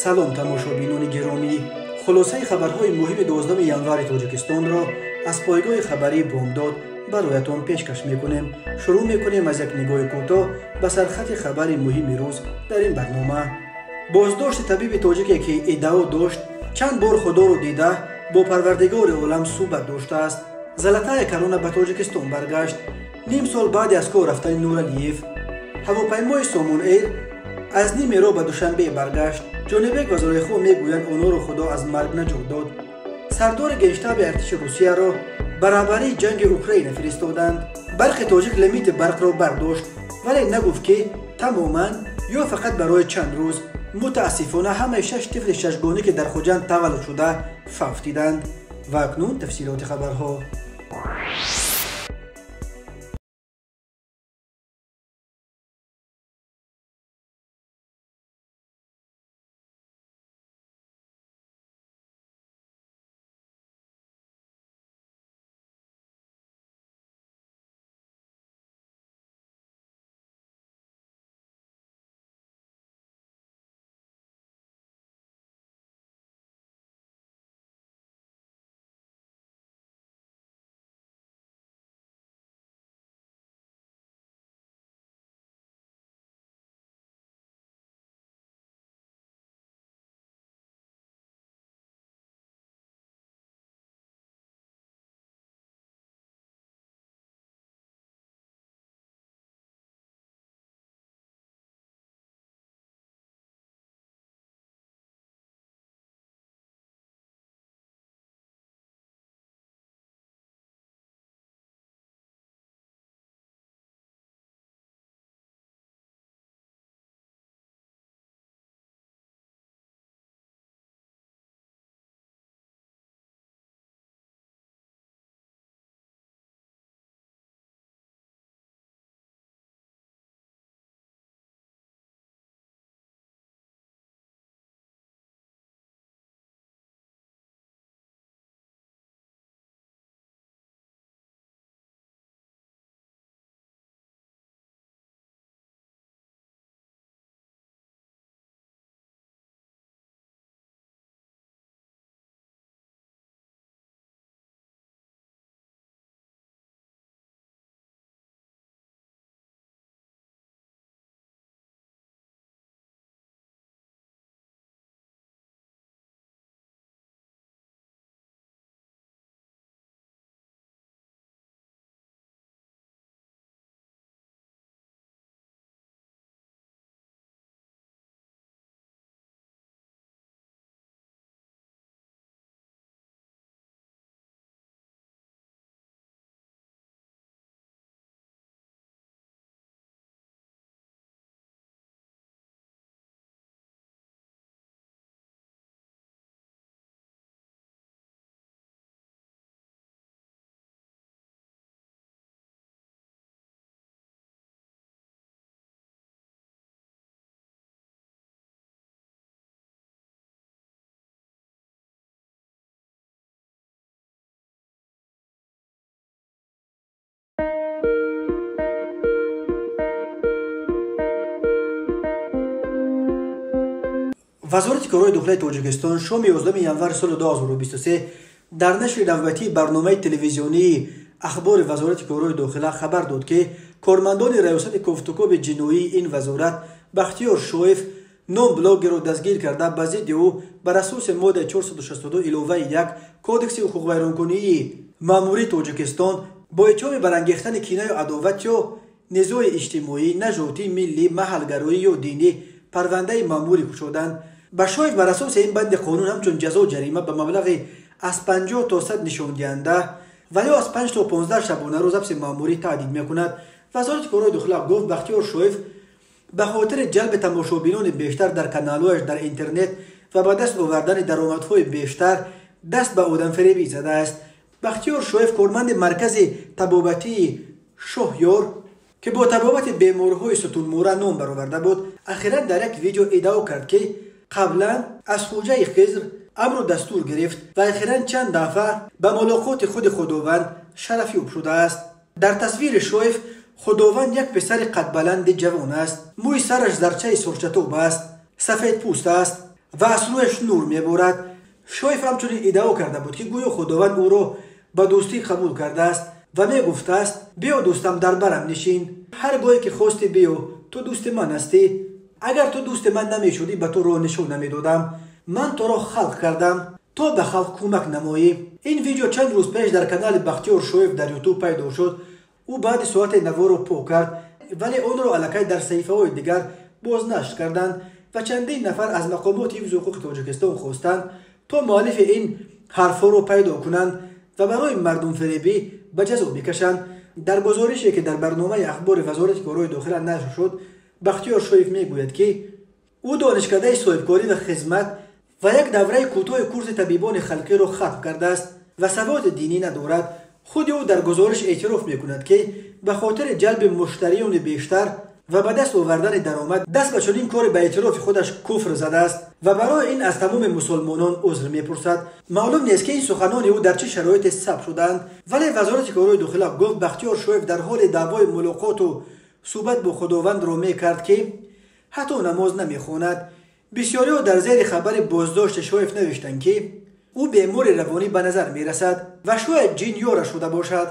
سلام تماشابینان گرامی، خلاصه خبرهای مهم 12 ینور تاجیکستان را از پایگاه خبری بامداد برایتان پیشکش میکنیم. شروع میکنیم از یک نگاه کوتاه به سرخط خبر مهم روز در این برنامه. بازداشت طبیب تاجیکی که ادعا داشت چند بار خدا را دیده با پروردگار عالم صحبت داشته است. زلطه کرونا به تاجیکستان برگشت. نیم سال بعد از کار رفتن نورالیف. هواپیمای سامان ایر از نیمه را به دوشنبه برگشت. جانبک وزرای خو میگویند آنها را خدا از مرگ نجات داد. سردار گنجشتاب ارتش روسیه را برابری جنگ اوکراین فرستادند. برق تاجیک لیمیت برق را برداشت ولی نگفت که تماما یا فقط برای چند روز. متاسفانه همه 6 طفل ششگانه که در خوجند تولد شده فوت دیدند. و اکنون تفصیلات خبرها. وزارت کارهای داخلی تاجیکستان شام 11 ینور سال 2023 در نشر دولتی برنامه تلویزیونی اخبار وزارت کارهای داخلی خبر داد که کارمندان ریاست کوفتوکوب جنایی این وزارت بختیار شویف نام بلاگر را دستگیر کرده به ضد او بر اساس ماده 462 علاوه 1 کودکس حقوق ویرانکنی ماموری تاجیکستان با اتهام برانگیختن کینه و عداوت یا نزاع اجتماعی، نژادی، ملی، محلگرایی یا دینی پرونده ماموری گشودند. به شاید بر اساس این بند قانون همچون جزا و جریمه به مبلغ از 50 تا 100 نشان دهنده و یا از 5 تا 15 شبانه روز حبس ماموری تهدید میکند. وزارت کارهای داخلی گفت بختیار شویف به خاطر جلب تماشابینان بیشتر در کانال‌هایش در اینترنت و به دست آوردن درآمدهای بیشتر دست به آدمفریبی زده است. بختیار شویف کارمند مرکز طبابتی شهیار که با طبابت بیماری‌های ستون موره نام برآورده بود، اخیراً در یک ویدیو ادعا کرد که قبلا از خوجه خضر امر دستور گرفت و اخیراً چند دفعه به ملاقات خود خداوند شرفیاب شده است. در تصویر شویف خداوند یک پسر قد بلند جوان است. موی سرش زرچه سرخچتوب است. سفید پوست است. و از رویش نور میبارد. شویف همچنین ادعا کرده بود که گویا خداوند او را به دوستی قبول کرده است و میگفته است بیا دوستم در برم نشین، هرگاهی که خواستی بیا، تو دوست من هستی. اگر تو دوست من نمیشدی به تو راه نشون نمیدادم. من تو را خلق کردم تو به خلق کمک نمایی. این ویدیو چند روز پیش در کانال بختیار شویف در یوتیوب پیدا شد. او بعد ساعت نوار رو پاک کرد ولی اون رو الکی در صحیفه های دیگر بازنشر کردند و چندین نفر از مقامات حفظ حقوق تاجیکستان خواستند تا مؤلف این حرفا رو پیدا کنند و برای مردم فریبی به جزا بکشند. در گزارشی که در برنامه اخبار وزارت کارهای داخله نشر شد، بختیار شویف میگوید که او دانشکده صاحبکاری و خدمت و یک دوره کوتاه کورس طبیبان خلقی را ختم کرده است و سواد دینی ندارد. خود او در گزارش اعتراف میکند که به خاطر جلب مشتریان بیشتر و به دست آوردن درآمد دست به چنین کار به اعتراف خودش کفر زده است و برای این از تمام مسلمانان عذر میپرسد. معلوم نیست که این سخنان او در چه شرایطی ثبت شدند، ولی وزارت کارهای داخله گفت بختیار شویف در حال دعوای ملاقات و صحبت با خداوند را میکرد که حتی نماز نمیخواند. بسیاری ها در زیر خبر بازداشت شویف نوشتند که او بیمار روانی به نظر میرسد و شاید جن یارش شده باشد.